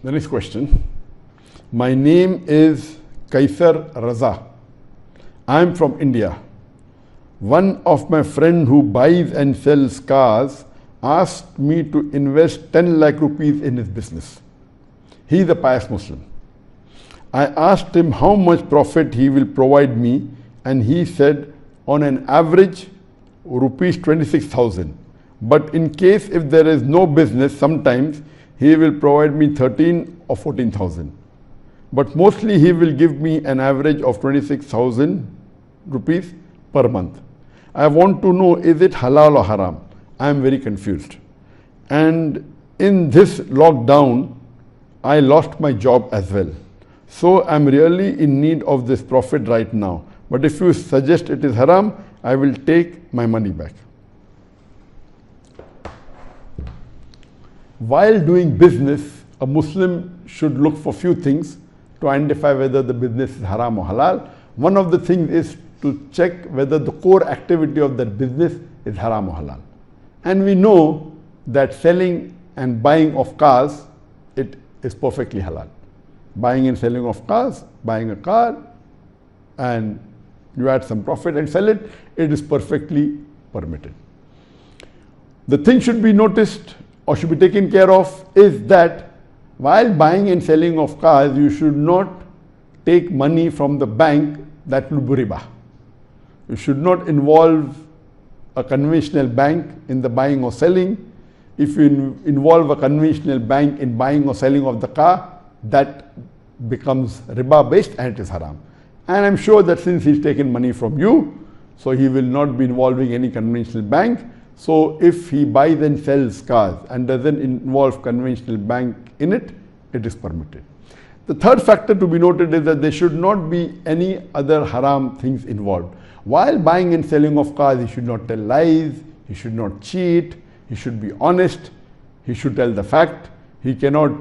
The next question. My name is Kaisar Raza. I am from India. One of my friend who buys and sells cars asked me to invest 10 lakh rupees in his business. He is a pious Muslim. I asked him how much profit he will provide me, and he said on an average rupees 26,000. But in case if there is no business, sometimes he will provide me 13 or 14,000. But mostly he will give me an average of 26,000 rupees per month. I want to know, is it halal or haram? I am very confused. And in this lockdown, I lost my job as well. So I am really in need of this profit right now. But if you suggest it is haram, I will take my money back. While doing business, a Muslim should look for few things to identify whether the business is haram or halal. One of the things is to check whether the core activity of that business is haram or halal. And we know that selling and buying of cars, it is perfectly halal. Buying and selling of cars, buying a car and you add some profit and sell it, it is perfectly permitted. The thing should be noticed or should be taken care of is that while buying and selling of cars, you should not take money from the bank that will be riba. You should not involve a conventional bank in the buying or selling. If you involve a conventional bank in buying or selling of the car, that becomes riba based and it is haram. And I'm sure that since he's taken money from you, so he will not be involving any conventional bank. So if he buys and sells cars and doesn't involve conventional bank in it, it is permitted. The third factor to be noted is that there should not be any other haram things involved. While buying and selling of cars, he should not tell lies, he should not cheat, he should be honest, he should tell the fact. He cannot,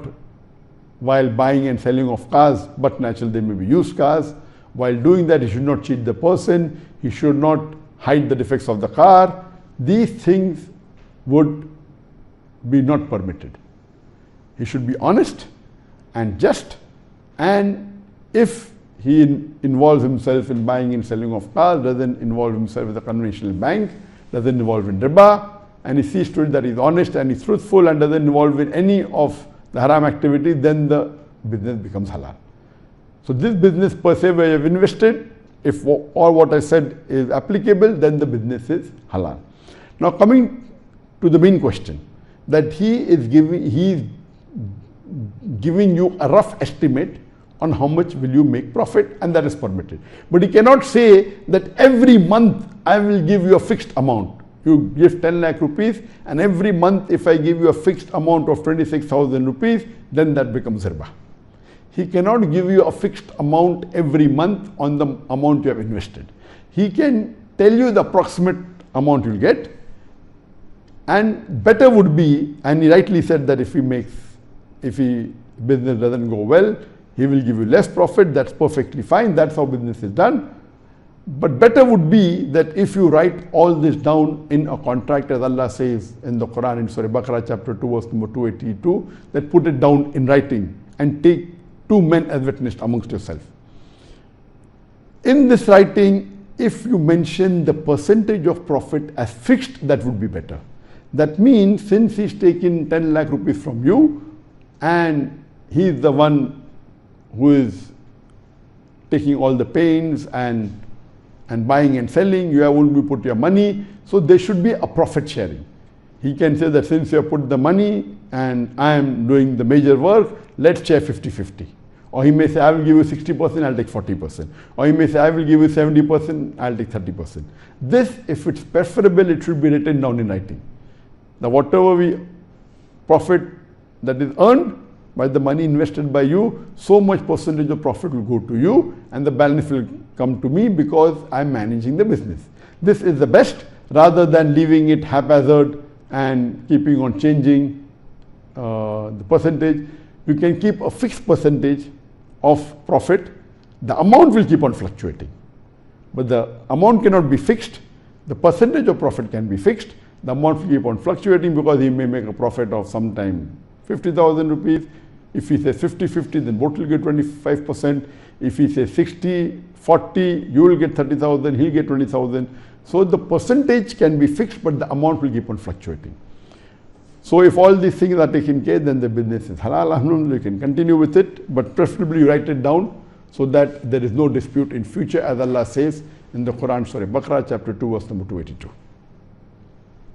while buying and selling of cars, but naturally they may be used cars, while doing that he should not cheat the person, he should not hide the defects of the car. These things would be not permitted. He should be honest and just, and if he involves himself in buying and selling of cars, doesn't involve himself with a conventional bank, doesn't involve in riba, and he sees to it that he is honest and he is truthful and doesn't involve in any of the haram activity, then the business becomes halal. So this business per se where you have invested, if all what I said is applicable, then the business is halal. Now coming to the main question, that he is giving you a rough estimate on how much will you make profit, and that is permitted. But he cannot say that every month I will give you a fixed amount. You give 10 lakh rupees and every month if I give you a fixed amount of 26,000 rupees, then that becomes riba. He cannot give you a fixed amount every month on the amount you have invested. He can tell you the approximate amount you'll get, and better would be, and he rightly said that if business doesn't go well, he will give you less profit. That's perfectly fine. That's how business is done. But better would be that if you write all this down in a contract, as Allah says in the Quran in Surah Baqarah chapter 2 verse number 282, that put it down in writing and take two men as witness amongst yourself. In this writing, if you mention the percentage of profit as fixed, that would be better. That means since he's taken 10 lakh rupees from you and he's the one who is taking all the pains and buying and selling, you have only put your money, so there should be a profit sharing. He can say that since you have put the money and I am doing the major work, let's share 50-50. Or he may say, I will give you 60%, I'll take 40%. Or he may say, I will give you 70%, I'll take 30%. This, if it's preferable, it should be written down in writing. Now whatever profit that is earned by the money invested by you, so much percentage of profit will go to you and the balance will come to me because I'm managing the business. This is the best rather than leaving it haphazard and keeping on changing the percentage. You can keep a fixed percentage of profit. The amount will keep on fluctuating, but the amount cannot be fixed. The percentage of profit can be fixed. The amount will keep on fluctuating because he may make a profit of sometime 50,000 rupees, If he says 50-50, then both will get 25%. If he says 60-40, you will get 30,000, he'll get 20,000. So the percentage can be fixed, but the amount will keep on fluctuating. So if all these things are taken care, then the business is halal. Alhamdulillah, you can continue with it, but preferably you write it down so that there is no dispute in future, as Allah says in the Quran, Surah Baqarah, chapter 2, verse number 282.